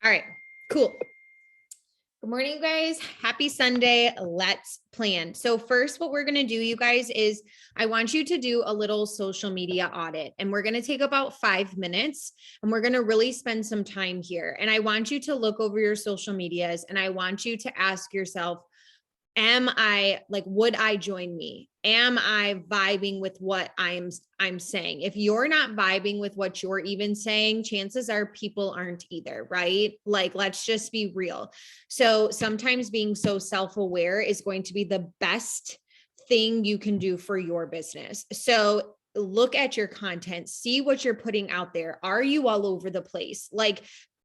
All right, cool. Good morning, guys. Happy Sunday. Let's plan. So first, what we're going to do, you guys, is I want you to do a little social media audit, and we're going to take about 5 minutes, and we're going to really spend some time here. And I want you to look over your social medias, and I want you to ask yourself, would I join me? Am I vibing with what I'm saying? If you're not vibing with what you're even saying, chances are people aren't either, right? Like, let's just be real. So sometimes being so self-aware is going to be the best thing you can do for your business. So look at your content, see what you're putting out there. Are you all over the place? Like,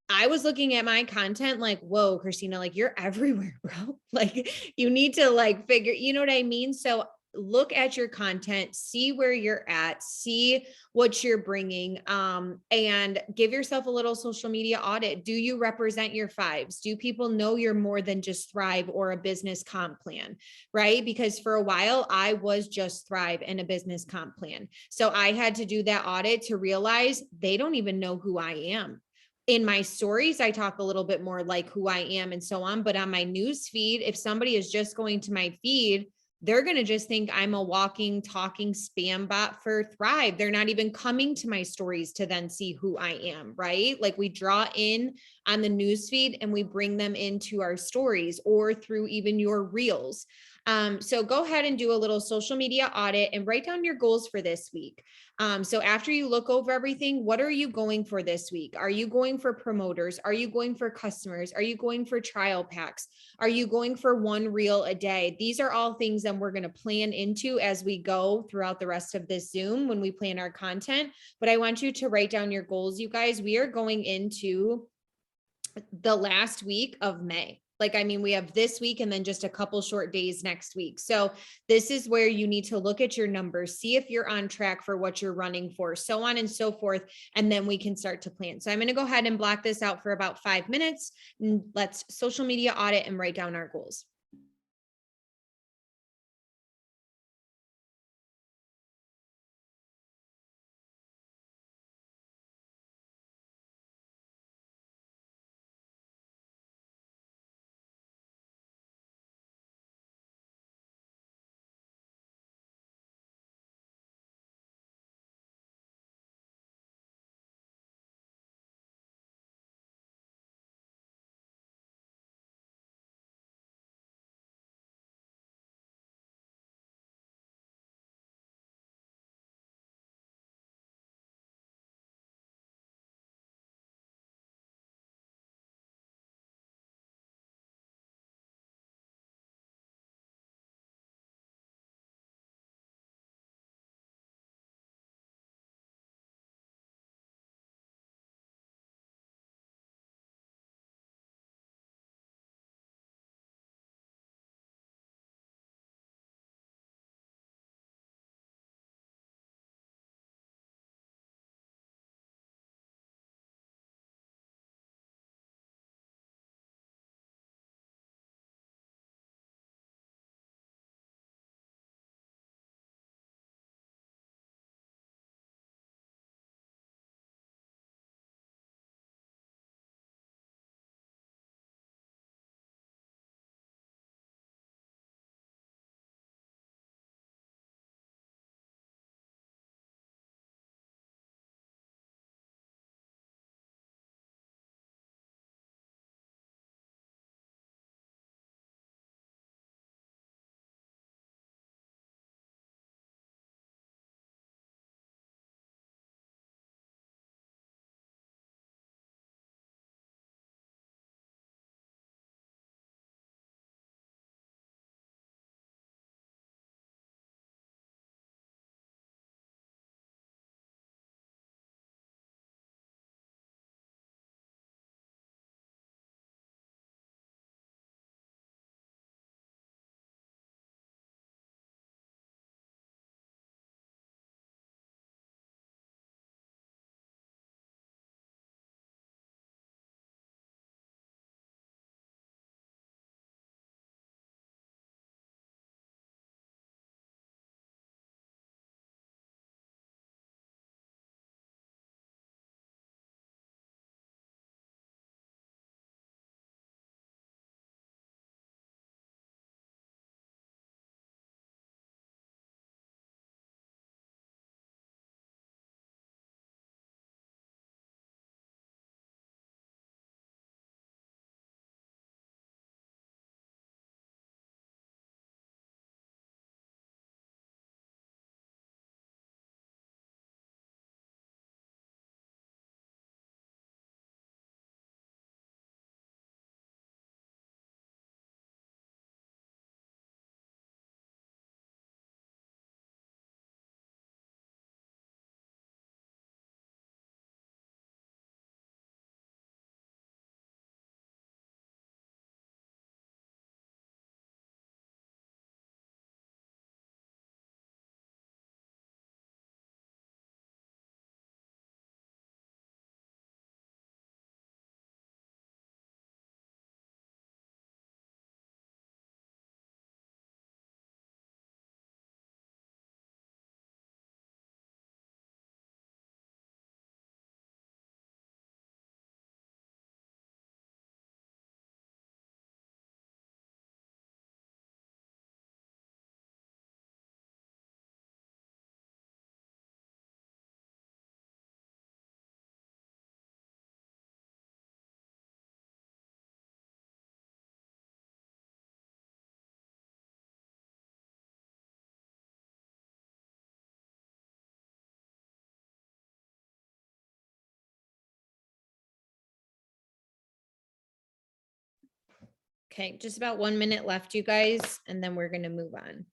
I was looking at my content like, whoa, Christina, like you're everywhere, bro. Like you need to like figure, you know what I mean? So look at your content, see where you're at, see what you're bringing, and give yourself a little social media audit. Do you represent your fives? Do people know you're more than just Thrive or a business comp plan, right? Because for a while I was just Thrive and a business comp plan. So I had to do that audit to realize they don't even know who I am. In my stories, I talk a little bit more like who I am and so on. But on my news feed, if somebody is just going to my feed, they're going to just think I'm a walking, talking spam bot for Thrive. They're not even coming to my stories to then see who I am, right? Like we draw in on the news feed and we bring them into our stories or through even your reels. So go ahead and do a little social media audit and write down your goals for this week. So after you look over everything, what are you going for this week? Are you going for promoters? Are you going for customers? Are you going for trial packs? Are you going for one reel a day? These are all things that we're going to plan into as we go throughout the rest of this Zoom when we plan our content. But I want you to write down your goals, you guys. We are going into the last week of May. Like, I mean, we have this week and then just a couple short days next week. So this is where you need to look at your numbers, see if you're on track for what you're running for, so on and so forth. And then we can start to plan. So I'm going to go ahead and block this out for about 5 minutes. And let's social media audit and write down our goals. Okay, just about 1 minute left, you guys, and then we're going to move on.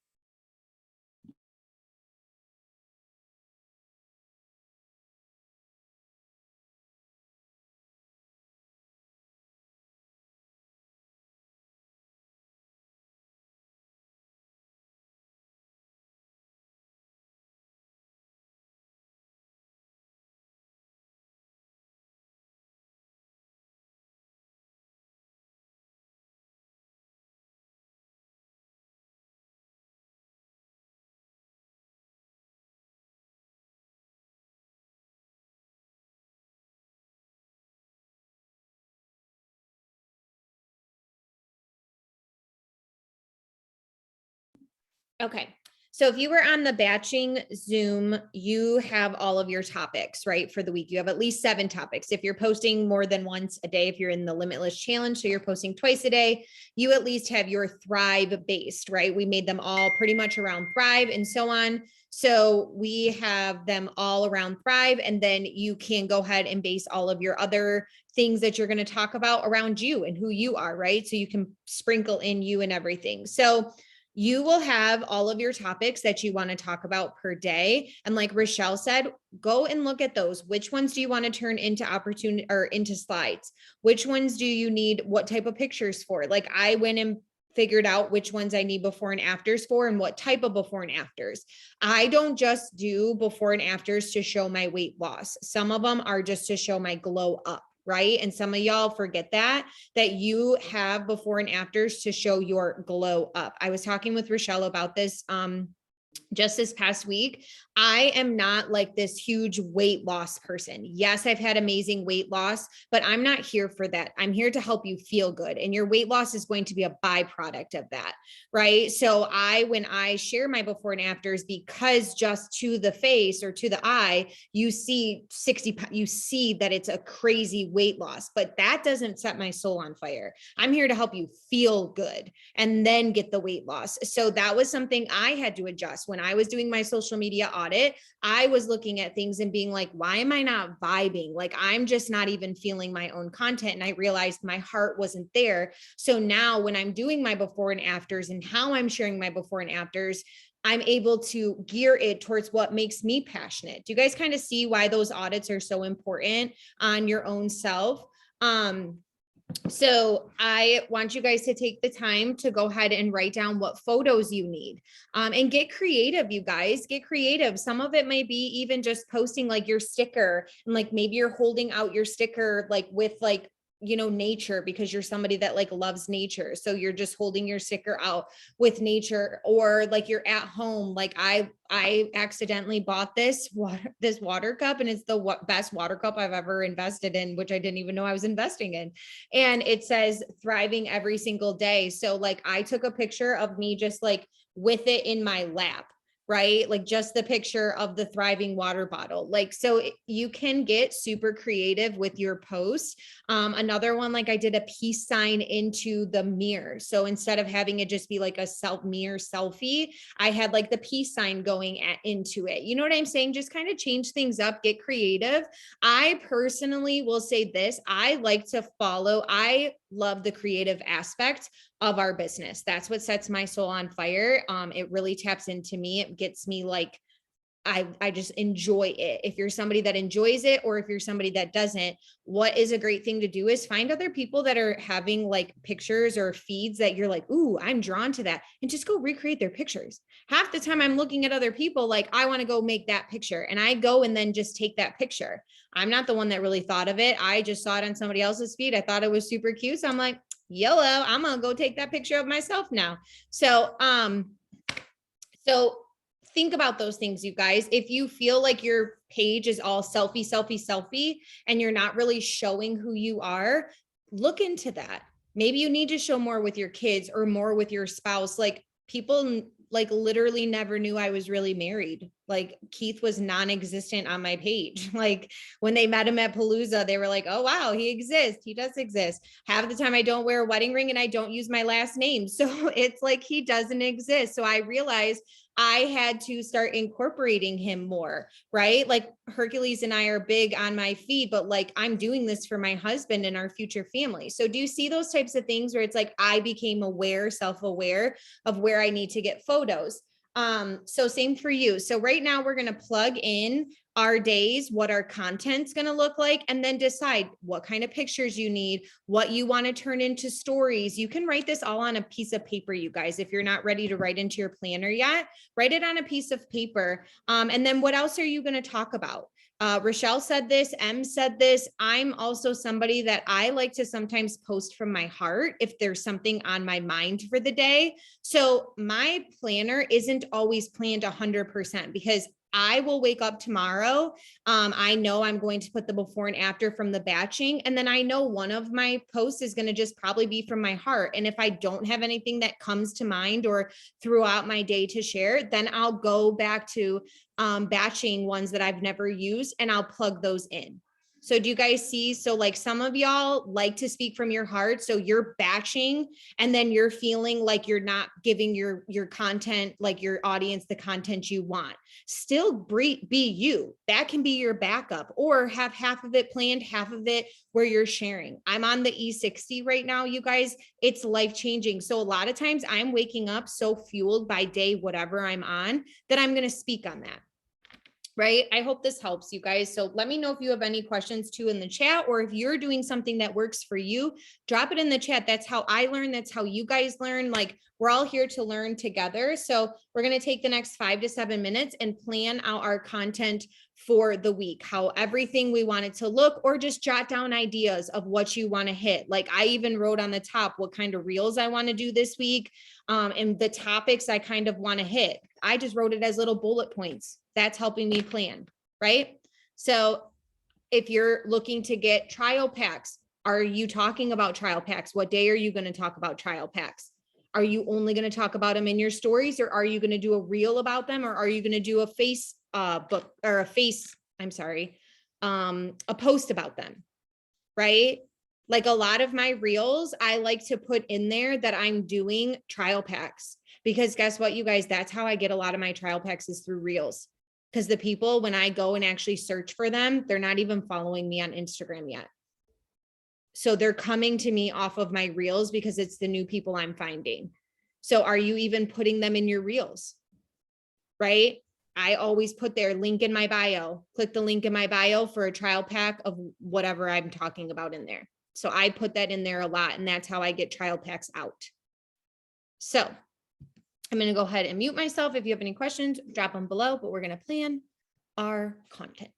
Okay. So if you were on the batching Zoom, you have all of your topics, right? For the week, you have at least 7 topics. If you're posting more than once a day, if you're in the Limitless Challenge, so you're posting twice a day, you at least have your Thrive based, right? We made them all pretty much around Thrive and so on. So we have them all around Thrive, and then you can go ahead and base all of your other things that you're going to talk about around you and who you are, right? So you can sprinkle in you and everything. So you will have all of your topics that you want to talk about per day. And like Rochelle said, go and look at those. Which ones do you want to turn into opportunity or into slides? Which ones do you need what type of pictures for? Like I went and figured out which ones I need before and afters for and what type of before and afters. I don't just do before and afters to show my weight loss. Some of them are just to show my glow up, right? And some of y'all forget that you have before and afters to show your glow up. I was talking with Rochelle about this just this past week. I am not like this huge weight loss person. Yes, I've had amazing weight loss, but I'm not here for that. I'm here to help you feel good. And your weight loss is going to be a byproduct of that, right? So when I share my before and afters, because just to the face or to the eye, you see 60, you see that it's a crazy weight loss, but that doesn't set my soul on fire. I'm here to help you feel good and then get the weight loss. So that was something I had to adjust when I was doing my social media audit. I was looking at things and being like, why am I not vibing? Like, I'm just not even feeling my own content. And I realized my heart wasn't there. So now when I'm doing my before and afters and how I'm sharing my before and afters, I'm able to gear it towards what makes me passionate. Do you guys kind of see why those audits are so important on your own self? So I want you guys to take the time to go ahead and write down what photos you need, and get creative, you guys, get creative. Some of it may be even just posting like your sticker and like maybe you're holding out your sticker like with like, you know, nature, because you're somebody that like loves nature. So you're just holding your sticker out with nature, or like you're at home. Like I accidentally bought this water cup, and it's the best water cup I've ever invested in, which I didn't even know I was investing in. And it says thriving every single day. So like I took a picture of me just like with it in my lap, right? Like just the picture of the thriving water bottle. Like, so you can get super creative with your posts. Another one, like I did a peace sign into the mirror. So instead of having it just be like a mirror selfie, I had like the peace sign going into it. You know what I'm saying? Just kind of change things up, get creative. I personally will say this. I love the creative aspect of our business. That's what sets my soul on fire. It really taps into me. It gets me like, I just enjoy it. If you're somebody that enjoys it, or if you're somebody that doesn't, what is a great thing to do is find other people that are having like pictures or feeds that you're like, ooh, I'm drawn to that, and just go recreate their pictures. Half the time I'm looking at other people like, I want to go make that picture, and I go and then just take that picture. I'm not the one that really thought of it. I just saw it on somebody else's feed. I thought it was super cute. So I'm like, YOLO, I'm gonna go take that picture of myself now. So think about those things, you guys. If you feel like your page is all selfie, and you're not really showing who you are, look into that. Maybe you need to show more with your kids or more with your spouse. Like people like literally never knew I was really married. Like Keith was non-existent on my page. Like when they met him at Palooza, they were like, oh, wow, he exists. He does exist. Half the time I don't wear a wedding ring and I don't use my last name. So it's like, he doesn't exist. So I realized I had to start incorporating him more, right? Like Hercules and I are big on my feed, but like I'm doing this for my husband and our future family. So do you see those types of things where it's like I became aware, self-aware of where I need to get photos? So same for you. So right now we're going to plug in our days, what our content's going to look like, and then decide what kind of pictures you need, what you want to turn into stories. You can write this all on a piece of paper, you guys. If you're not ready to write into your planner yet, write it on a piece of paper. And then what else are you going to talk about? Rochelle said this, M said this. I'm also somebody that I like to sometimes post from my heart if there's something on my mind for the day. So my planner isn't always planned 100% because I will wake up tomorrow. I know I'm going to put the before and after from the batching. And then I know one of my posts is going to just probably be from my heart. And if I don't have anything that comes to mind or throughout my day to share, then I'll go back to batching ones that I've never used and I'll plug those in. So do you guys see? So like some of y'all like to speak from your heart. So you're batching and then you're feeling like you're not giving your content, like your audience, the content you want. Still be you. That can be your backup, or have half of it planned, half of it where you're sharing. I'm on the E60 right now, you guys. It's life changing. So a lot of times I'm waking up so fueled by day, whatever I'm on, that I'm going to speak on that. Right? I hope this helps you guys. So let me know if you have any questions too in the chat, or if you're doing something that works for you, drop it in the chat. That's how I learn. That's how you guys learn. Like we're all here to learn together. So we're going to take the next 5 to 7 minutes and plan out our content for the week, how everything we want it to look, or just jot down ideas of what you want to hit. Like I even wrote on the top what kind of reels I want to do this week, and the topics I kind of want to hit. I just wrote it as little bullet points. That's helping me plan, right? So if you're looking to get trial packs, are you talking about trial packs? What day are you going to talk about trial packs? Are you only going to talk about them in your stories, or are you going to do a reel about them, or are you going to do a face book or a post about them, right? Like a lot of my reels, I like to put in there that I'm doing trial packs, because guess what, you guys, that's how I get a lot of my trial packs is through reels. Because the people, when I go and actually search for them, they're not even following me on Instagram yet. So they're coming to me off of my reels because it's the new people I'm finding. So are you even putting them in your reels? Right? I always put their link in my bio. Click the link in my bio for a trial pack of whatever I'm talking about in there. So I put that in there a lot, and that's how I get trial packs out. So I'm going to go ahead and mute myself. If you have any questions, drop them below, but we're going to plan our content.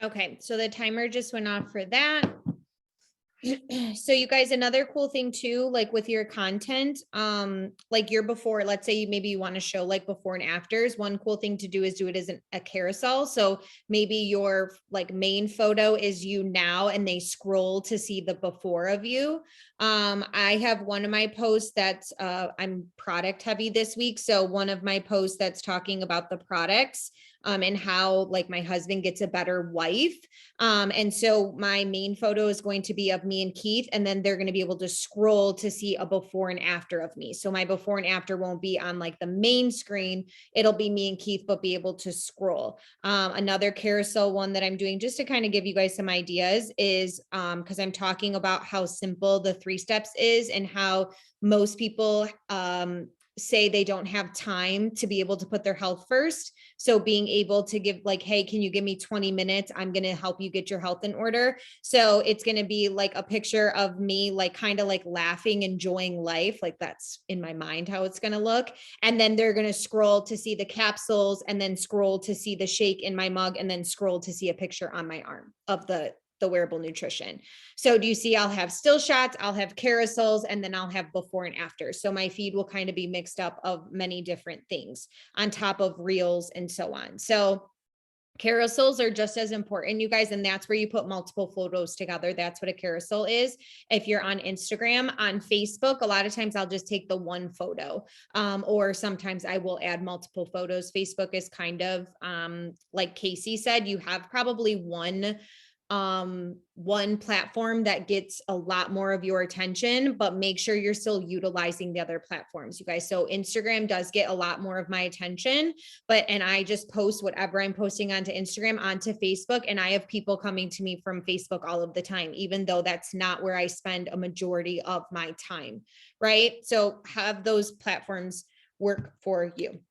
Okay, so the timer just went off for that. So you guys, another cool thing too, like with your content, like your before, let's say you maybe you want to show like before and afters. One cool thing to do is do it as a carousel. So maybe your like main photo is you now and they scroll to see the before of you. I have one of my posts that's I'm product heavy this week. So one of my posts that's talking about the products and how like my husband gets a better wife. And so my main photo is going to be of me and Keith, and then they're going to be able to scroll to see a before and after of me. So my before and after won't be on like the main screen. It'll be me and Keith, but be able to scroll. Another carousel one that I'm doing just to kind of give you guys some ideas is because I'm talking about how simple the 3 steps is and how most people say they don't have time to be able to put their health first. So being able to give like, hey, can you give me 20 minutes? I'm going to help you get your health in order. So it's going to be like a picture of me, like kind of like laughing, enjoying life. Like that's in my mind how it's going to look. And then they're going to scroll to see the capsules and then scroll to see the shake in my mug and then scroll to see a picture on my arm of the wearable nutrition. So do you see, I'll have still shots, I'll have carousels, and then I'll have before and after. So my feed will kind of be mixed up of many different things on top of reels and so on. So carousels are just as important, you guys, and that's where you put multiple photos together. That's what a carousel is. If you're on Instagram, on Facebook, a lot of times I'll just take the one photo, or sometimes I will add multiple photos. Facebook is kind of like Casey said, you have probably one platform that gets a lot more of your attention, but make sure you're still utilizing the other platforms, you guys. So Instagram does get a lot more of my attention, and I just post whatever I'm posting onto Instagram onto Facebook, and I have people coming to me from Facebook all of the time, even though that's not where I spend a majority of my time, right? So have those platforms work for you.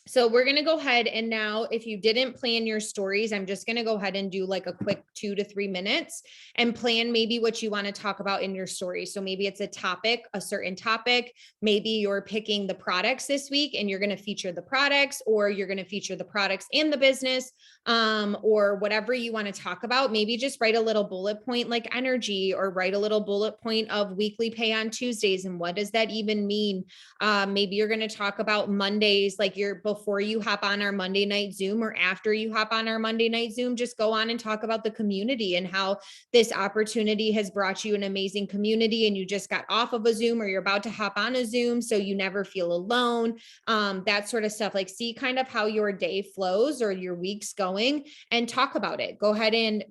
So we're going to go ahead and now, if you didn't plan your stories, I'm just going to go ahead and do like a quick 2 to 3 minutes and plan maybe what you want to talk about in your story. So maybe it's a topic, a certain topic. Maybe you're picking the products this week and you're going to feature the products, or you're going to feature the products and the business, or whatever you want to talk about. Maybe just write a little bullet point like energy, or write a little bullet point of weekly pay on Tuesdays. And what does that even mean? Maybe you're going to talk about Mondays, like before you hop on our Monday night Zoom or after you hop on our Monday night Zoom, just go on and talk about the community and how this opportunity has brought you an amazing community, and you just got off of a Zoom or you're about to hop on a Zoom, so you never feel alone. That sort of stuff. Like, see kind of how your day flows or your week's going and talk about it. Go ahead and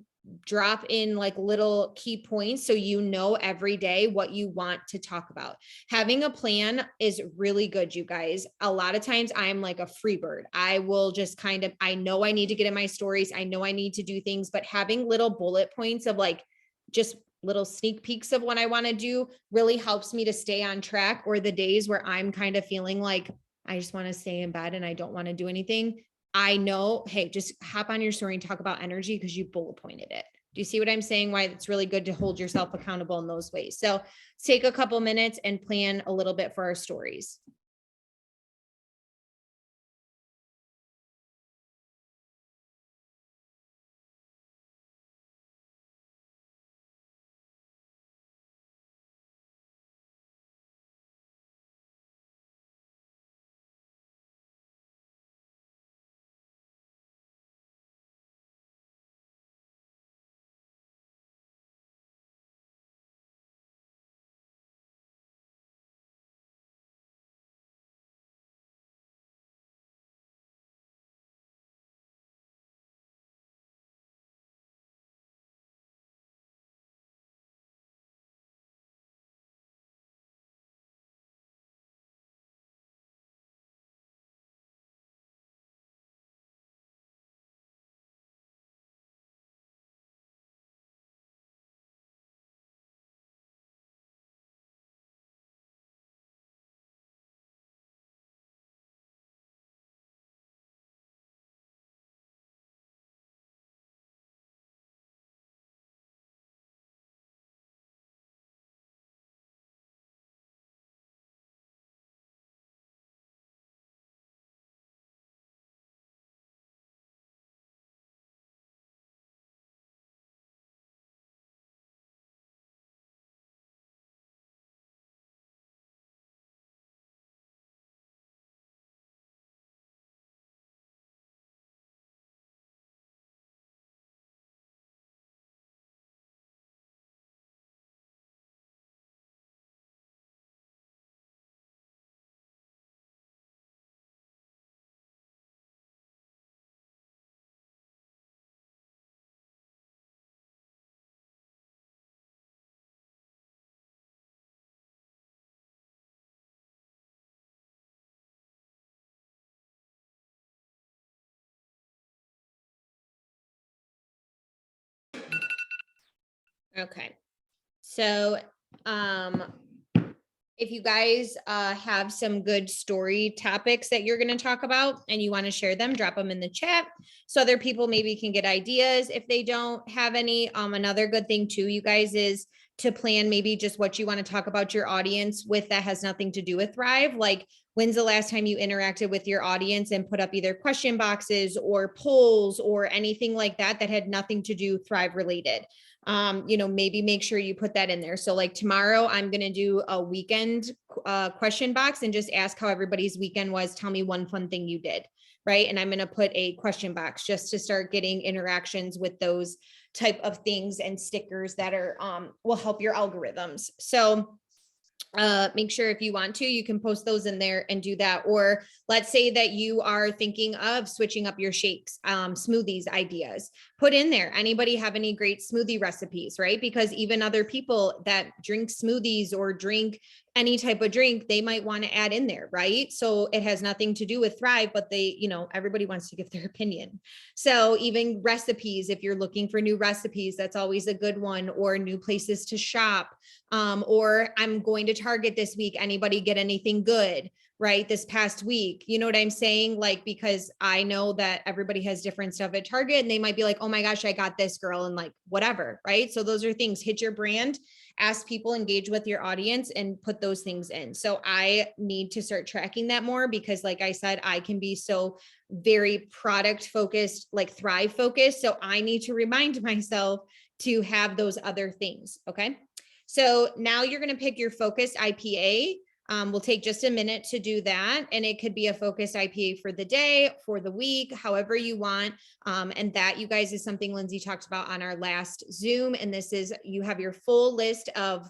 drop in like little key points so you know every day what you want to talk about. Having a plan is really good, you guys. A lot of times I'm like a free bird. I will just I know I need to get in my stories, I know I need to do things, but having little bullet points of like just little sneak peeks of what I want to do really helps me to stay on track. Or the days where I'm kind of feeling like I just want to stay in bed and I don't want to do anything, I know, hey, just hop on your story and talk about energy because you bullet pointed it. Do you see what I'm saying? Why it's really good to hold yourself accountable in those ways. So take a couple minutes and plan a little bit for our stories. Okay. So, um, if you guys have some good story topics that you're going to talk about and you want to share them, drop them in the chat so other people maybe can get ideas if they don't have any. Another good thing too, you guys, is to plan maybe just what you want to talk about your audience with that has nothing to do with Thrive. Like, when's the last time you interacted with your audience and put up either question boxes or polls or anything like that that had nothing to do Thrive related? Maybe make sure you put that in there. So like tomorrow, I'm going to do a weekend question box and just ask how everybody's weekend was. Tell me one fun thing you did. Right. And I'm going to put a question box just to start getting interactions with those type of things and stickers that are will help your algorithms. So make sure if you want to, you can post those in there and do that. Or let's say that you are thinking of switching up your shakes, smoothies ideas, put in there. Anybody have any great smoothie recipes, right? Because even other people that drink smoothies or drink any type of drink, they might want to add in there, right? So it has nothing to do with Thrive, but everybody wants to give their opinion. So even recipes, if you're looking for new recipes, that's always a good one, or new places to shop. Or I'm going to Target this week. Anybody get anything good, right? This past week, you know what I'm saying? Like, because I know that everybody has different stuff at Target and they might be like, oh my gosh, I got this, girl, and like whatever, right? So those are things. Hit your brand, ask people, engage with your audience, and put those things in. So I need to start tracking that more because like I said, I can be so very product focused, like Thrive focused. So I need to remind myself to have those other things. Okay. So now you're going to pick your focused IPA. We'll take just a minute to do that. And it could be a focused IPA for the day, for the week, however you want. And that, you guys, is something Lindsay talked about on our last Zoom. And this is, you have your full list of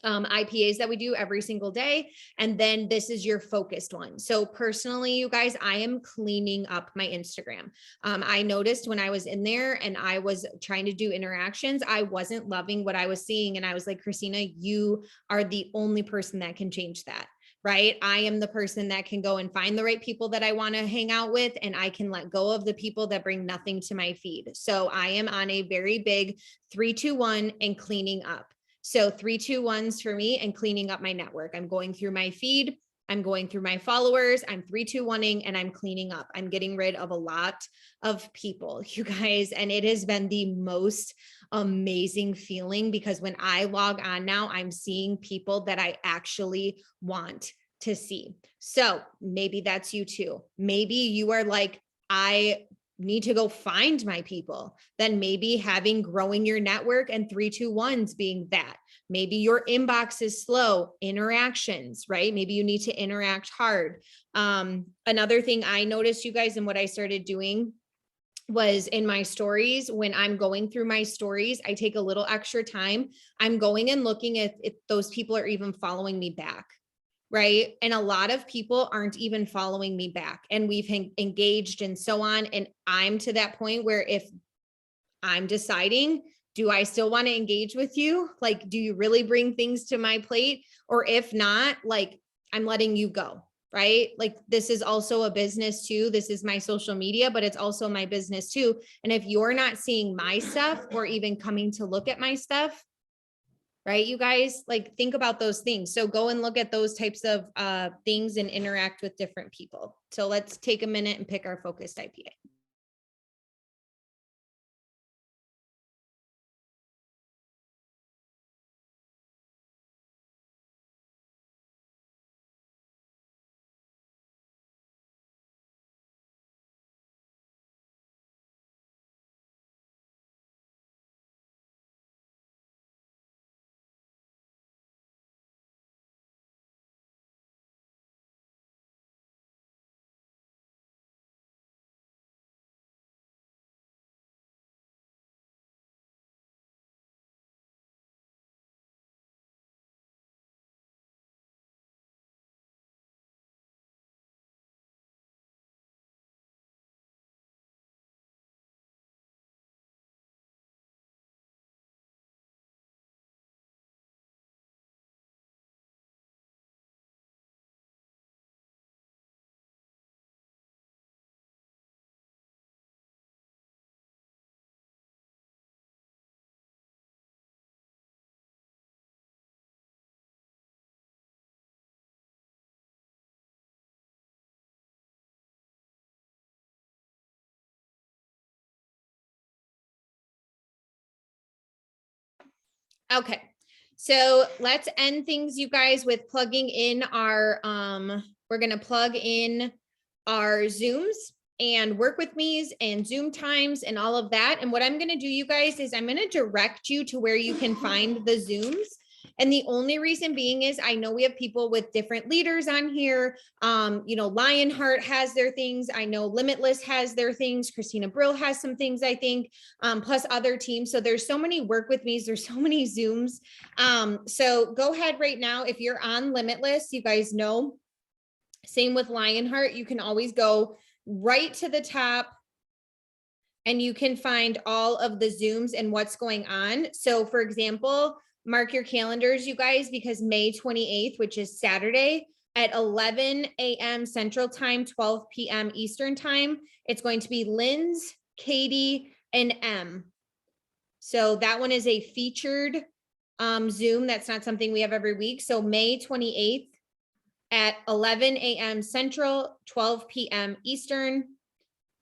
IPAs that we do every single day. And then this is your focused one. So personally, you guys, I am cleaning up my Instagram. I noticed when I was in there and I was trying to do interactions, I wasn't loving what I was seeing. And I was like, Christina, you are the only person that can change that. Right? I am the person that can go and find the right people that I want to hang out with, and I can let go of the people that bring nothing to my feed. So I am on a very big 3-2-1 and cleaning up. So 3-2-1s for me and cleaning up my network. I'm going through my feed. I'm going through my followers. I'm 3-2-1ing and I'm cleaning up. I'm getting rid of a lot of people, you guys. And it has been the most amazing feeling because when I log on now, I'm seeing people that I actually want to see. So maybe that's you too. Maybe you are like, I need to go find my people. Then maybe having growing your network and 3-2-1s being that. Maybe your inbox is slow, interactions, right? Maybe you need to interact hard. Another thing I noticed, you guys, and what I started doing was in my stories, when I'm going through my stories, I take a little extra time. I'm going and looking at if those people are even following me back. Right. And a lot of people aren't even following me back, and we've engaged and so on. And I'm to that point where if I'm deciding, do I still want to engage with you? Like, do you really bring things to my plate? Or if not, like, I'm letting you go. Right. Like, this is also a business too. This is my social media, but it's also my business too. And if you're not seeing my stuff or even coming to look at my stuff, right, you guys, like, think about those things. So go and look at those types of things and interact with different people. So let's take a minute and pick our focused IPA. Okay. So let's end things, you guys, with plugging in our, we're going to plug in our Zooms and work with me's and Zoom times and all of that. And what I'm going to do, you guys, is I'm going to direct you to where you can find the Zooms. And the only reason being is I know we have people with different leaders on here. You know, Lionheart has their things. I know Limitless has their things. Christina Brill has some things, I think, plus other teams. So there's so many work with me's. There's so many Zooms. So go ahead right now. If you're on Limitless, you guys know, same with Lionheart, you can always go right to the top and you can find all of the Zooms and what's going on. So for example, mark your calendars, you guys, because May 28th, which is Saturday at 11 a.m. Central Time, 12 p.m. Eastern Time, it's going to be Lynn's, Katie, and M. So that one is a featured Zoom. That's not something we have every week. So May 28th at 11 a.m. Central, 12 p.m. Eastern.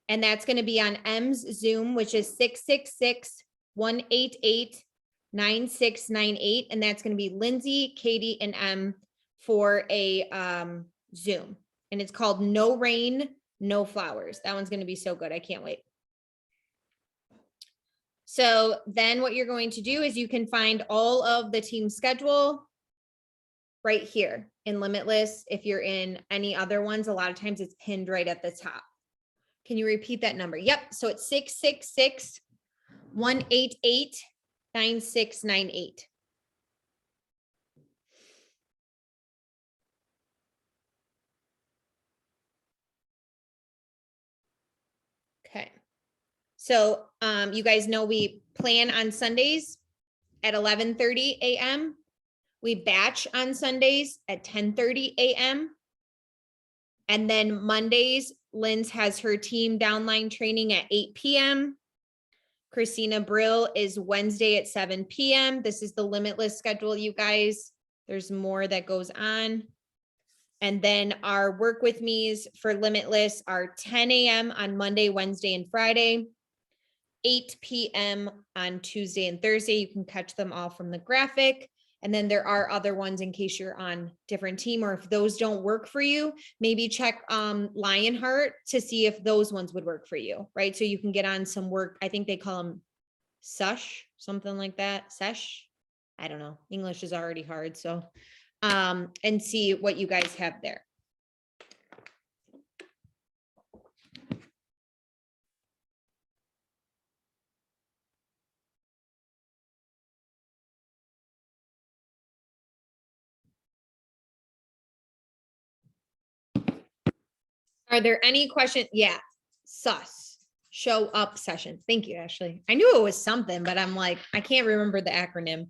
And that's going to be on M's Zoom, which is 666-188-9698. And that's going to be Lindsay, Katie, and M for a Zoom. And it's called No Rain, No Flowers. That one's going to be so good. I can't wait. So then what you're going to do is you can find all of the team schedule right here in Limitless. If you're in any other ones, a lot of times it's pinned right at the top. Can you repeat that number? Yep. So it's 666-188-9698. Okay. So you guys know we plan on Sundays at 11:30 a.m. We batch on Sundays at 10:30 a.m. And then Mondays, Lynn's has her team downline training at 8 p.m. Christina Brill is Wednesday at 7 p.m. This is the Limitless schedule, you guys. There's more that goes on. And then our work with me's for Limitless are 10 a.m. on Monday, Wednesday, and Friday, 8 p.m. on Tuesday and Thursday. You can catch them all from the graphic. And then there are other ones in case you're on different team, or if those don't work for you, maybe check Lionheart to see if those ones would work for you, right? So you can get on some work. I think they call them SUSH, something like that. SESH. I don't know. English is already hard. So, and see what you guys have there. Are there any questions? Yeah, SUS, show up session. Thank you, Ashley. I knew it was something, but I'm like, I can't remember the acronym.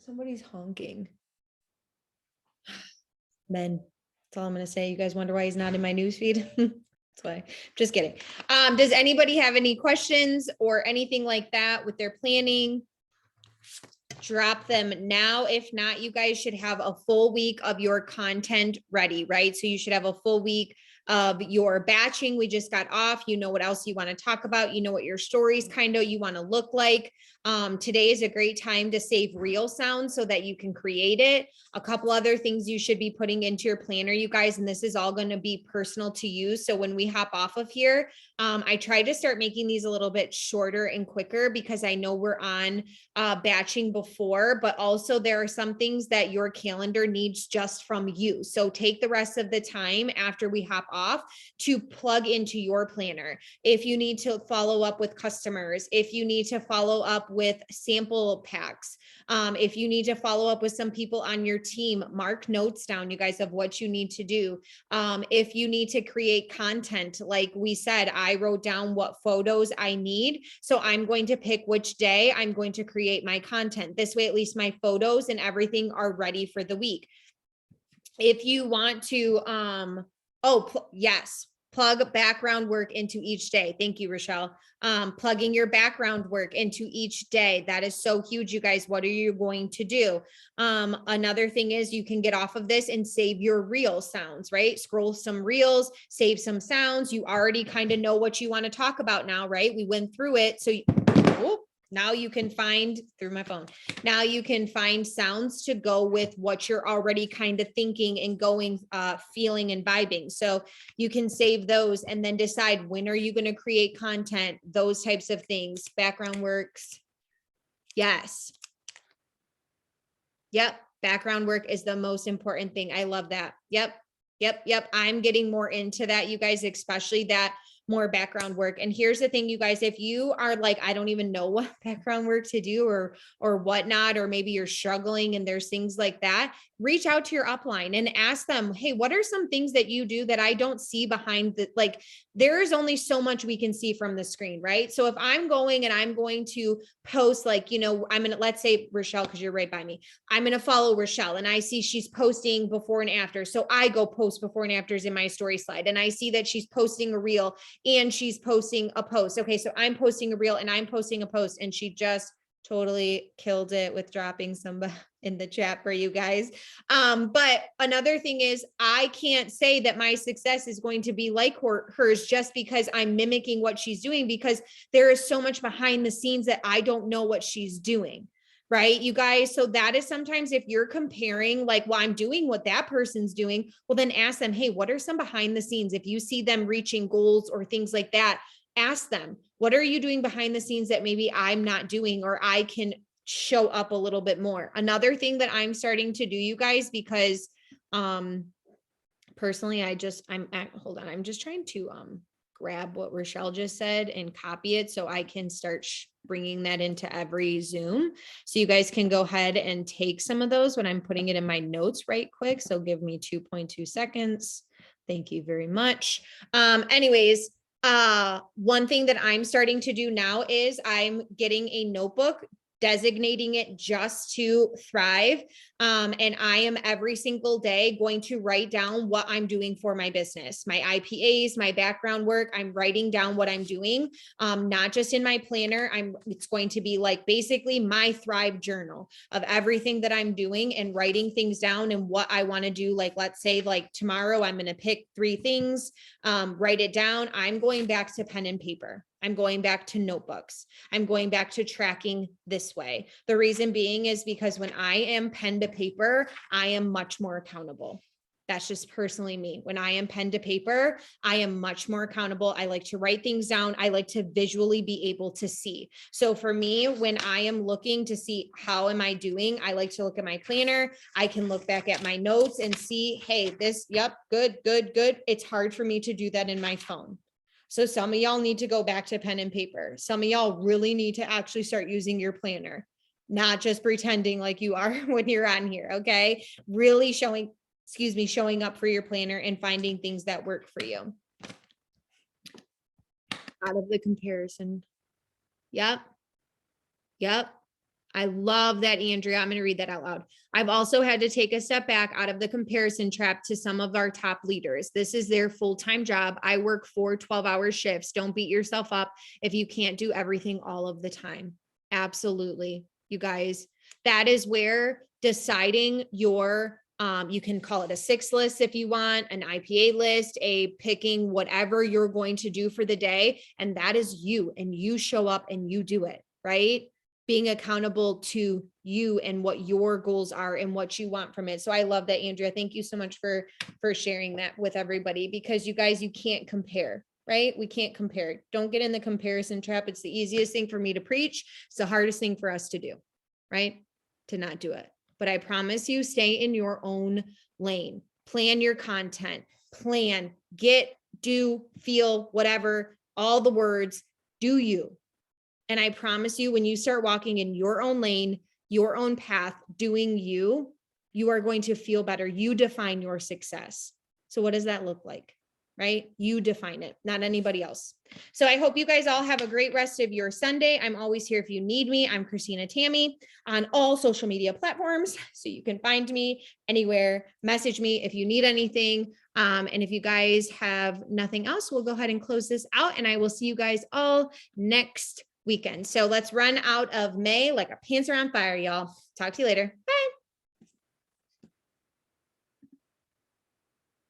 Somebody's honking. Men, that's all I'm gonna say. You guys wonder why he's not in my newsfeed? That's why. Just kidding. Does anybody have any questions or anything like that with their planning? Drop them now. If not, you guys should have a full week of your content ready, right? So you should have a full week of your batching. We just got off. You know what else you want to talk about. You know what your stories kind of you want to look like. Today is a great time to save reel sound so that you can create it. A couple other things you should be putting into your planner, you guys, and this is all going to be personal to you. So when we hop off of here, I try to start making these a little bit shorter and quicker because I know we're on batching before, but also there are some things that your calendar needs just from you. So take the rest of the time after we hop off to plug into your planner. If you need to follow up with customers, if you need to follow up with sample packs, if you need to follow up with some people on your team, mark notes down, you guys, of what you need to do. If you need to create content, like we said, I wrote down what photos I need. So I'm going to pick which day I'm going to create my content. This way, at least my photos and everything are ready for the week. If you want to, yes, Plug background work into each day. Thank you, Rochelle. Plugging your background work into each day. That is so huge, you guys. What are you going to do? Another thing is you can get off of this and save your reel sounds, right? Scroll some reels, save some sounds. You already kind of know what you want to talk about now, right? We went through it. So now you can find through my phone. Now you can find sounds to go with what you're already kind of thinking and going, feeling and vibing. So you can save those and then decide when are you going to create content, those types of things. Background works. Yes. Yep. Background work is the most important thing. I love that. Yep. I'm getting more into that, you guys, especially that more background work. And here's the thing, you guys, if you are like, I don't even know what background work to do or whatnot, or maybe you're struggling and there's things like that, reach out to your upline and ask them, hey, what are some things that you do that I don't see behind the, like, there is only so much we can see from the screen, right? So if I'm going and I'm going to post, like, I'm going to, let's say Rochelle, because you're right by me, I'm going to follow Rochelle and I see she's posting before and after. So I go post before and afters in my story slide. And I see that she's posting a reel and she's posting a post. Okay. So I'm posting a reel and I'm posting a post, and she just totally killed it with dropping some in the chat for you guys. But another thing is, I can't say that my success is going to be like hers just because I'm mimicking what she's doing, because there is so much behind the scenes that I don't know what she's doing. Right, you guys? So that is sometimes if you're comparing, like, well, I'm doing what that person's doing, well, then ask them, hey, what are some behind the scenes? If you see them reaching goals or things like that, ask them, what are you doing behind the scenes that maybe I'm not doing, or I can show up a little bit more. Another thing that I'm starting to do, you guys, because personally, hold on, I'm just trying to grab what Rochelle just said and copy it so I can start bringing that into every Zoom. So you guys can go ahead and take some of those when I'm putting it in my notes right quick. So give me 2.2 seconds. Thank you very much. Anyways, one thing that I'm starting to do now is I'm getting a notebook, designating it just to thrive. And I am every single day going to write down what I'm doing for my business, my IPAs, my background work. I'm writing down what I'm doing, not just in my planner. It's going to be like basically my Thrive journal of everything that I'm doing and writing things down and what I want to do. Like, let's say like tomorrow, I'm going to pick 3 things, write it down. I'm going back to pen and paper. I'm going back to notebooks. I'm going back to tracking this way. The reason being is because when I am pen to paper, I am much more accountable. That's just personally me. When I am pen to paper, I am much more accountable. I like to write things down. I like to visually be able to see. So for me, when I am looking to see how am I doing, I like to look at my planner. I can look back at my notes and see, hey, this, yep, good. It's hard for me to do that in my phone. So some of y'all need to go back to pen and paper. Some of y'all really need to actually start using your planner, not just pretending like you are when you're on here. Okay. Really showing up for your planner and finding things that work for you. Out of the comparison. Yep. I love that, Andrea. I'm going to read that out loud. I've also had to take a step back out of the comparison trap to some of our top leaders. This is their full-time job. I work 4 12-hour shifts. Don't beat yourself up if you can't do everything all of the time. Absolutely. You guys, that is where deciding your, you can call it a 6 list if you want, an IPA list, picking whatever you're going to do for the day. And that is you, and you show up and you do it, right? Being accountable to you and what your goals are and what you want from it. So I love that, Andrea. Thank you so much for sharing that with everybody, because you guys, you can't compare, right? We can't compare. Don't get in the comparison trap. It's the easiest thing for me to preach. It's the hardest thing for us to do, right? To not do it. But I promise you, stay in your own lane, plan your content, plan, get, do, feel, whatever, all the words, do you. And I promise you, when you start walking in your own lane, your own path, doing you are going to feel better. You define your success. So what does that look like? right? You define it, not anybody else. So I hope you guys all have a great rest of your Sunday. I'm always here if you need me. I'm Christina Tammy on all social media platforms. So you can find me anywhere, message me if you need anything. And if you guys have nothing else, we'll go ahead and close this out, and I will see you guys all next weekend. So let's run out of May like a pants are on fire, y'all. Talk to you later. Bye.